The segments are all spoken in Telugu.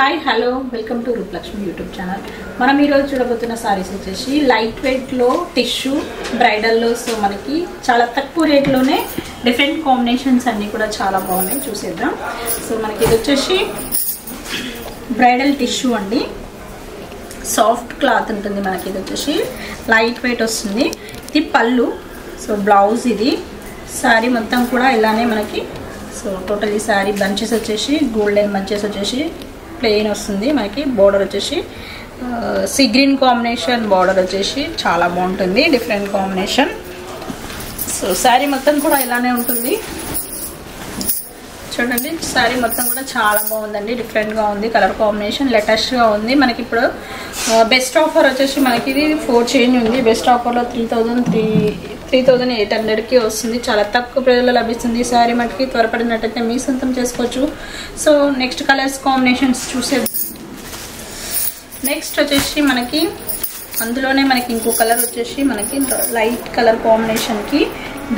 Hi hello welcome to Rupalakshmi YouTube channel. మనం ఈరోజు చూడబోతున్న సారీస్ వచ్చేసి లైట్ వెయిట్లో టిష్యూ బ్రైడల్లో. సో మనకి చాలా తక్కువ రేట్లోనే డిఫరెంట్ కాంబినేషన్స్ అన్నీ కూడా చాలా బాగున్నాయి, చూసేద్దాం. సో మనకి ఇది వచ్చేసి బ్రైడల్ టిష్యూ అండి, సాఫ్ట్ క్లాత్ ఉంటుంది. మనకి ఇది వచ్చేసి లైట్ వెయిట్ వస్తుంది. ఇది పళ్ళు, సో బ్లౌజ్ ఇది. శారీ మొత్తం కూడా ఇలానే మనకి. సో టోటల్ ఈ శారీ బంచెస్ వచ్చేసి గోల్డెన్ బంచెస్ వచ్చేసి ప్లెయిన్ వస్తుంది. మనకి బోర్డర్ వచ్చేసి సీ గ్రీన్ కాంబినేషన్ బోర్డర్ వచ్చేసి చాలా బాగుంటుంది, డిఫరెంట్ కాంబినేషన్. సో శారీ మొత్తం కూడా ఇలానే ఉంటుంది. చూడండి శారీ మొత్తం కూడా చాలా బాగుందండి, డిఫరెంట్గా ఉంది. కలర్ కాంబినేషన్ లేటెస్ట్గా ఉంది. మనకి ఇప్పుడు బెస్ట్ ఆఫర్ వచ్చేసి మనకి ఇది 4 చేంజ్ ఉంది. బెస్ట్ ఆఫర్లో 3,800కి వస్తుంది. చాలా తక్కువ ప్రైస్లో లభిస్తుంది. ఈ శారీ మటుకి త్వరపడినట్టయితే మీ సొంతం చేసుకోవచ్చు. సో నెక్స్ట్ కలర్స్ కాంబినేషన్స్ చూసే. నెక్స్ట్ వచ్చేసి మనకి అందులోనే మనకి ఇంకో కలర్ వచ్చేసి మనకి లైట్ కలర్ కాంబినేషన్కి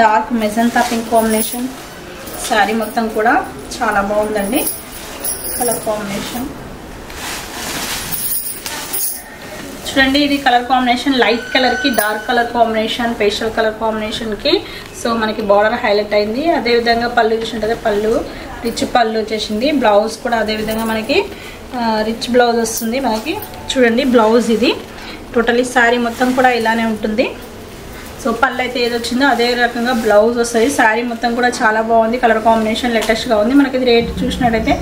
dark magenta pink combination. Sari మొత్తం కూడా చాలా బాగుందండి కలర్ కాంబినేషన్. చూడండి ఇది కలర్ కాంబినేషన్ లైట్ కలర్కి dark colour combination, pastel colour కాంబినేషన్కి. సో మనకి బార్డర్ హైలైట్ అయింది. అదేవిధంగా పళ్ళు చూసినట్టయితే పళ్ళు రిచ్ పళ్ళు వచ్చేసింది. బ్లౌజ్ కూడా అదేవిధంగా మనకి రిచ్ బ్లౌజ్ వస్తుంది. మనకి చూడండి బ్లౌజ్ ఇది. టోటలీ శారీ మొత్తం కూడా ఇలానే ఉంటుంది. సో పళ్ళు అయితే ఏది వచ్చిందో అదే రకంగా బ్లౌజ్ వస్తుంది. శారీ మొత్తం కూడా చాలా బాగుంది, కలర్ కాంబినేషన్ లేటెస్ట్గా ఉంది. మనకి ఇది రేట్ చూసినట్టయితే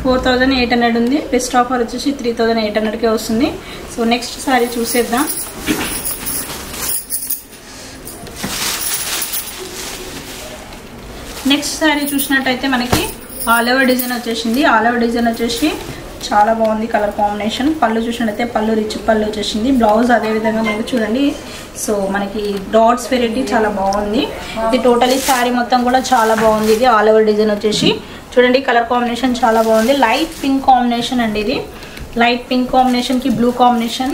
4,800 ఉంది. బెస్ట్ ఆఫర్ వచ్చేసి 3,800కే వస్తుంది. సో నెక్స్ట్ శారీ చూసేద్దాం. నెక్స్ట్ శారీ చూసినట్టయితే మనకి ఆల్ ఓవర్ డిజైన్ వచ్చేసింది. ఆల్ ఓవర్ డిజైన్ వచ్చేసి చాలా బాగుంది కలర్ కాంబినేషన్. పళ్ళు చూసినట్టయితే పళ్ళు రిచ్ పళ్ళు వచ్చేసింది. బ్లౌజ్ అదేవిధంగా మనకి చూడండి. సో మనకి డాట్స్ వెరైటీ చాలా బాగుంది. ఇది టోటలీ శారీ మొత్తం కూడా చాలా బాగుంది. ఇది ఆల్ ఓవర్ డిజైన్ వచ్చేసి చూడండి కలర్ కాంబినేషన్ చాలా బాగుంది. లైట్ పింక్ కాంబినేషన్ అండి ఇది. లైట్ పింక్ కాంబినేషన్కి బ్లూ కాంబినేషన్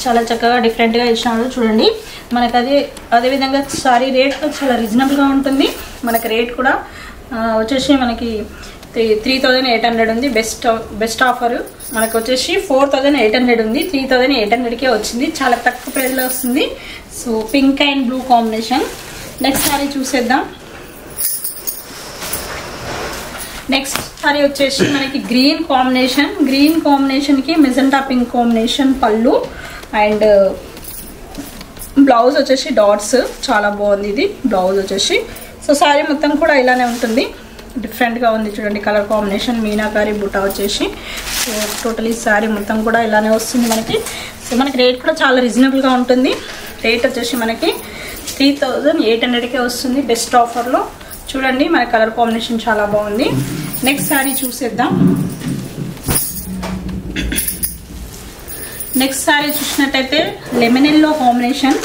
చాలా చక్కగా డిఫరెంట్గా ఇచ్చినాడు. చూడండి మనకి అదేవిధంగా శారీ రేట్ చాలా రీజనబుల్గా ఉంటుంది. మనకి రేట్ కూడా వచ్చేసి మనకి 3,800 ఉంది. బెస్ట్ ఆఫర్ మనకు వచ్చేసి 4,800 ఉంది. 3,800కే వచ్చింది. చాలా తక్కువ ప్రైస్లో వస్తుంది. So pink and blue combination. Next sorry చూసేద్దాం. నెక్స్ట్ సారీ వచ్చేసి మనకి గ్రీన్ కాంబినేషన్కి మెజెంటా పింక్ కాంబినేషన్ పళ్ళు అండ్ బ్లౌజ్ వచ్చేసి డాట్స్ చాలా బాగుంది. ఇది బ్లౌజ్ వచ్చేసి. సో శారీ మొత్తం కూడా ఇలానే ఉంటుంది, డిఫరెంట్గా ఉంది. చూడండి కలర్ కాంబినేషన్ మీనాకారి బుట్ట వచ్చేసి. సో టోటలీ శారీ మొత్తం కూడా ఇలానే వస్తుంది మనకి. సో మనకి రేట్ కూడా చాలా రీజనబుల్గా ఉంటుంది. రేట్ వచ్చేసి మనకి 3,800కే వస్తుంది బెస్ట్ ఆఫర్లో. చూడండి మన కలర్ కాంబినేషన్ చాలా బాగుంది. నెక్స్ట్ శారీ చూసేద్దాం. నెక్స్ట్ శారీ చూసినట్టయితే లెమన్ ఎల్లో కాంబినేషన్.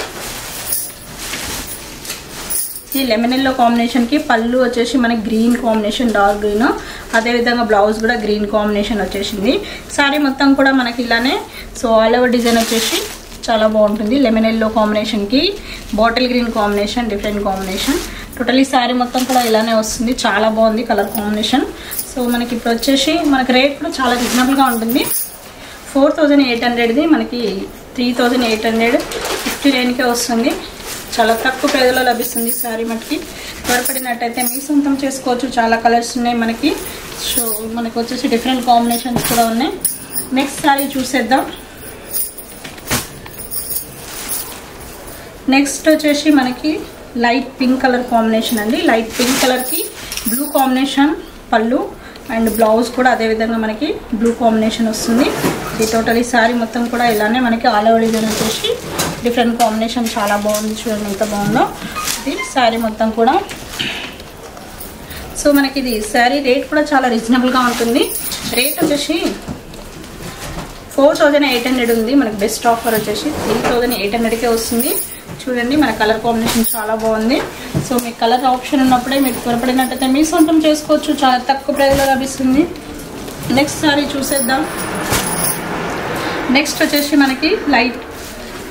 ఈ లెమన్ ఎల్లో కాంబినేషన్కి పళ్ళు వచ్చేసి మనకి గ్రీన్ కాంబినేషన్, డార్క్ గ్రీన్. అదేవిధంగా బ్లౌజ్ కూడా గ్రీన్ కాంబినేషన్ వచ్చేసింది. శారీ మొత్తం కూడా మనకి ఇలానే. సో ఆల్ ఓవర్ డిజైన్ వచ్చేసి చాలా బాగుంటుంది. లెమన్ ఎల్లో కాంబినేషన్కి bottle green combination, different combination. Totally sari మొత్తం కూడా ఇలానే వస్తుంది. చాలా బాగుంది కలర్ కాంబినేషన్. సో మనకి ఇప్పుడు వచ్చేసి మనకి రేట్ కూడా చాలా రీజనబుల్గా ఉంటుంది. 4,800ది మనకి 3,859కే వస్తుంది. చాలా తక్కువ ప్రైస్లో లభిస్తుంది శారీ మటుకి. త్వరపడినట్టయితే మీ సొంతం చేసుకోవచ్చు. చాలా కలర్స్ ఉన్నాయి మనకి. సో మనకు వచ్చేసి డిఫరెంట్ కాంబినేషన్స్ కూడా ఉన్నాయి. నెక్స్ట్ శారీ చూసేద్దాం. నెక్స్ట్ వచ్చేసి మనకి లైట్ పింక్ కలర్ కాంబినేషన్ అండి. లైట్ పింక్ కలర్కి బ్లూ కాంబినేషన్ పళ్ళు అండ్ బ్లౌజ్ కూడా అదేవిధంగా మనకి బ్లూ కాంబినేషన్ వస్తుంది. ఇది టోటలీ శారీ మొత్తం కూడా ఇలానే మనకి ఆల్ ఓవర్ డిజైన్ వచ్చేసి డిఫరెంట్ కాంబినేషన్ చాలా బాగుంది. చూడండి ఎంత బాగుందో ఇది శారీ మొత్తం కూడా. సో మనకి ఇది శారీ రేట్ కూడా చాలా రీజనబుల్గా ఉంటుంది. రేట్ వచ్చేసి 4,800 ఉంది. మనకి బెస్ట్ ఆఫర్ వచ్చేసి 3,800కే వస్తుంది. చూడండి మన కలర్ కాంబినేషన్ చాలా బాగుంది. సో మీకు కలర్ ఆప్షన్ ఉన్నప్పుడే మీకు త్వరపడినట్టయితే మీ సొంతం చేసుకోవచ్చు. చాలా తక్కువ ప్రైస్లో లభిస్తుంది. నెక్స్ట్ సారీ చూసేద్దాం. నెక్స్ట్ వచ్చేసి మనకి light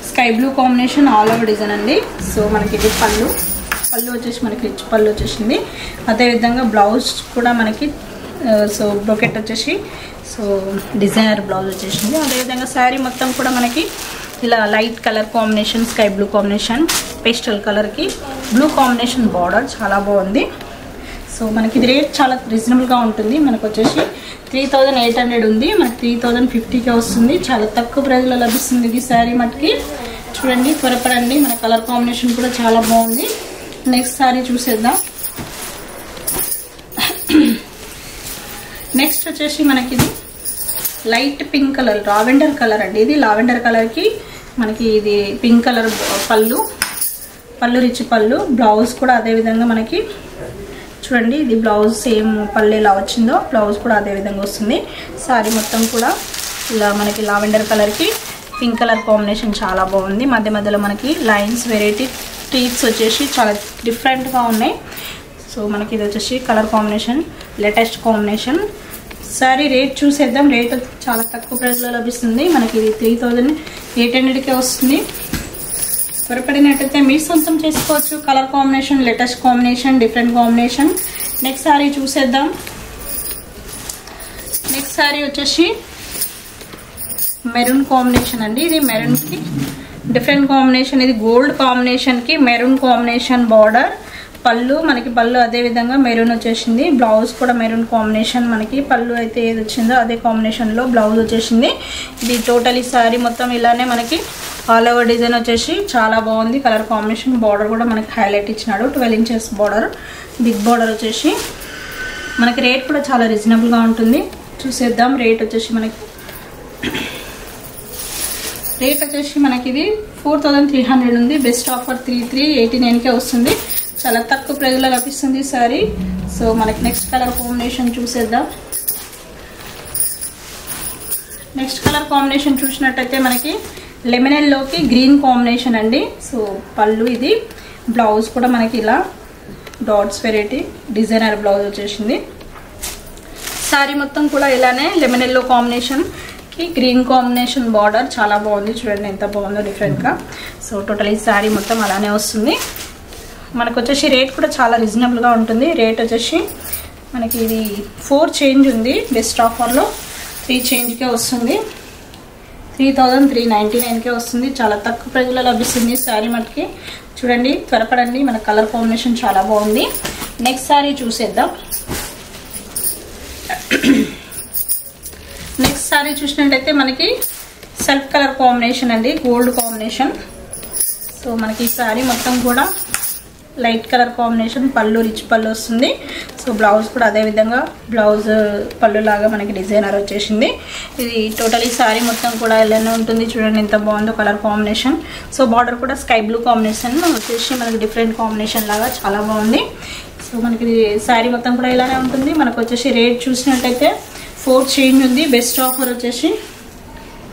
sky blue combination all over design అండి. సో మనకి ఇది పళ్ళు వచ్చేసి మనకి రిచ్ పళ్ళు వచ్చేసింది. అదేవిధంగా బ్లౌజ్ కూడా మనకి సో బ్రోకెట్ వచ్చేసి సో డిజైనర్ బ్లౌజ్ వచ్చేసింది. అదేవిధంగా శారీ మొత్తం కూడా మనకి ఇలా light colour combination, sky blue combination, pastel కలర్కి బ్లూ కాంబినేషన్ బార్డర్ చాలా బాగుంది. సో మనకి ఇది రేట్ చాలా రీజనబుల్గా ఉంటుంది. మనకు వచ్చేసి 3800 ఉంది, మనకి 3050కే వస్తుంది. చాలా తక్కువ ప్రైస్లో లభిస్తుంది ఇది శారీ మటుకి. చూడండి, త్వరపడండి, మన కలర్ కాంబినేషన్ కూడా చాలా బాగుంది. నెక్స్ట్ శారీ చూసేద్దాం. నెక్స్ట్ వచ్చేసి మనకి ఇది light pink colour, lavender colour అండి. ఇది లావెండర్ కలర్కి మనకి ఇది పింక్ కలర్ పళ్ళు రిచ్ పళ్ళు, బ్లౌజ్ కూడా అదేవిధంగా మనకి చూడండి, ఇది బ్లౌజ్ సేమ్ పళ్ళు ఎలా వచ్చిందో బ్లౌజ్ కూడా అదే విధంగా వస్తుంది. శారీ మొత్తం కూడా ఇలా మనకి లావెండర్ కలర్కి పింక్ కలర్ కాంబినేషన్ చాలా బాగుంది. మధ్య మధ్యలో మనకి లైన్స్, వెరైటీ టీత్స్ వచ్చేసి చాలా డిఫరెంట్గా ఉన్నాయి. సో మనకి ఇది వచ్చేసి colour combination latest combination. Sari rate చూసేద్దాం. రేట్ చాలా తక్కువ ప్రైస్లో లభిస్తుంది. మనకి ఇది 3800కే వస్తుంది. త్వరపడినట్టయితే మీరు సొంతం చేసుకోవచ్చు. Colour combination, latest combination, different combination. Next sari చూసేద్దాం. నెక్స్ట్ శారీ వచ్చేసి మెరూన్ కాంబినేషన్ అండి. ఇది మెరూన్కి డిఫరెంట్ కాంబినేషన్, ఇది గోల్డ్ కాంబినేషన్కి మెరూన్ కాంబినేషన్ బార్డర్, పళ్ళు మనకి పళ్ళు అదేవిధంగా మెరూన్ వచ్చేసింది. బ్లౌజ్ కూడా మెరూన్ కాంబినేషన్, మనకి పళ్ళు అయితే ఏది వచ్చిందో అదే కాంబినేషన్లో బ్లౌజ్ వచ్చేసింది. ఇది టోటలీ శారీ మొత్తం ఇలానే మనకి ఆల్ ఓవర్ డిజైన్ వచ్చేసి చాలా బాగుంది. కలర్ కాంబినేషన్, బార్డర్ కూడా మనకి హైలైట్ ఇచ్చినాడు. 12 ఇంచెస్ బార్డర్, బిగ్ బార్డర్ వచ్చేసి మనకి రేట్ కూడా చాలా రీజనబుల్గా ఉంటుంది. చూసేద్దాం. రేట్ వచ్చేసి మనకి ఇది 4300 ఉంది. బెస్ట్ ఆఫర్ 3389కే వస్తుంది. చాలా తక్కువ ప్రైస్లో లభిస్తుంది సారీ. సో మనకి నెక్స్ట్ కలర్ కాంబినేషన్ చూసేద్దాం. నెక్స్ట్ కలర్ కాంబినేషన్ చూసినట్టయితే మనకి లెమన్ ఎల్లోకి గ్రీన్ కాంబినేషన్ అండి. సో పళ్ళు ఇది, బ్లౌజ్ కూడా మనకి ఇలా డాట్స్ వెరైటీ డిజైనర్ బ్లౌజ్ వచ్చేసింది. శారీ మొత్తం కూడా ఇలానే లెమన్ ఎల్లో కాంబినేషన్కి గ్రీన్ కాంబినేషన్ బార్డర్ చాలా బాగుంది. చూడండి ఎంత బాగుందో డిఫరెంట్గా. సో టోటల్ ఈ శారీ మొత్తం అలానే వస్తుంది. మనకు వచ్చేసి రేట్ కూడా చాలా రీజనబుల్గా ఉంటుంది. రేట్ వచ్చేసి మనకి ఇది 4 చేంజ్ ఉంది. బెస్ట్ ఆఫర్లో 3 చేంజ్కే వస్తుంది. 3399కే వస్తుంది. చాలా తక్కువ ప్రైస్లో లభిస్తుంది శారీ మటుకి. చూడండి, త్వరపడండి, మన కలర్ కాంబినేషన్ చాలా బాగుంది. నెక్స్ట్ శారీ చూసేద్దాం. నెక్స్ట్ శారీ చూసినట్టయితే మనకి సెల్ఫ్ కలర్ కాంబినేషన్ అండి, గోల్డ్ కాంబినేషన్. సో మనకి ఈ శారీ మొత్తం కూడా లైట్ కలర్ కాంబినేషన్, పళ్ళు రిచ్ పళ్ళు వస్తుంది. సో బ్లౌజ్ కూడా అదేవిధంగా బ్లౌజ్ పళ్ళు లాగా మనకి డిజైనర్ వచ్చేసింది. ఇది టోటలీ శారీ మొత్తం కూడా ఇలానే ఉంటుంది. చూడండి ఎంత బాగుందో కలర్ కాంబినేషన్. సో బార్డర్ కూడా స్కై బ్లూ కాంబినేషన్ వచ్చేసి మనకి డిఫరెంట్ కాంబినేషన్ లాగా చాలా బాగుంది. సో మనకి శారీ మొత్తం కూడా ఇలానే ఉంటుంది. మనకు వచ్చేసి రేట్ చూసినట్టయితే 4 చేంజ్ ఉంది. బెస్ట్ ఆఫర్ వచ్చేసి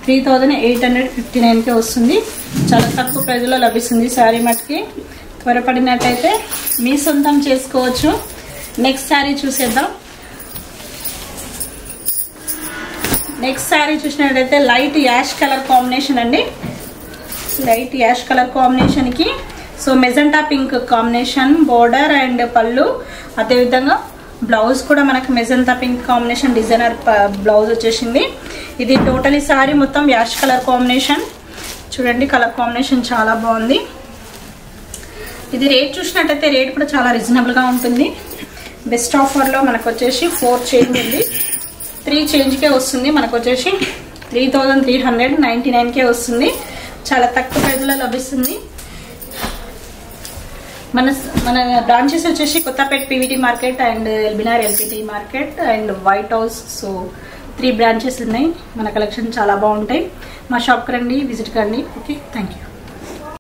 3859కే వస్తుంది. చాలా తక్కువ ప్రైస్లో లభిస్తుంది శారీ మటుకి. త్వరపడినట్టయితే మీ సొంతం చేసుకోవచ్చు. నెక్స్ట్ శారీ చూసేద్దాం. నెక్స్ట్ శారీ చూసినట్టయితే లైట్ యాష్ కలర్ కాంబినేషన్ అండి. లైట్ యాష్ కలర్ కాంబినేషన్కి so magenta pink combination border and పళ్ళు, అదేవిధంగా బ్లౌజ్ కూడా మనకి magenta pink combination designer blouse వచ్చేసింది. ఇది టోటలీ శారీ మొత్తం యాష్ కలర్ కాంబినేషన్. చూడండి కలర్ కాంబినేషన్ చాలా బాగుంది. ఇది రేట్ చూసినట్టయితే రేట్ కూడా చాలా రీజనబుల్గా ఉంటుంది. బెస్ట్ ఆఫర్లో మనకు వచ్చేసి 4 చేంజ్ ఉంది. 3 చేంజ్కే వస్తుంది. మనకు వచ్చేసి 3399కే వస్తుంది. చాలా తక్కువ ప్రైస్లో లభిస్తుంది. మన బ్రాంచెస్ వచ్చేసి Kothapet PVT market and LB Nagar LPT market and White House. So 3 branches ఉన్నాయి. మన కలెక్షన్ చాలా బాగుంటాయి. మా షాప్కి రండి, విజిట్ కండి. Okay, thank you.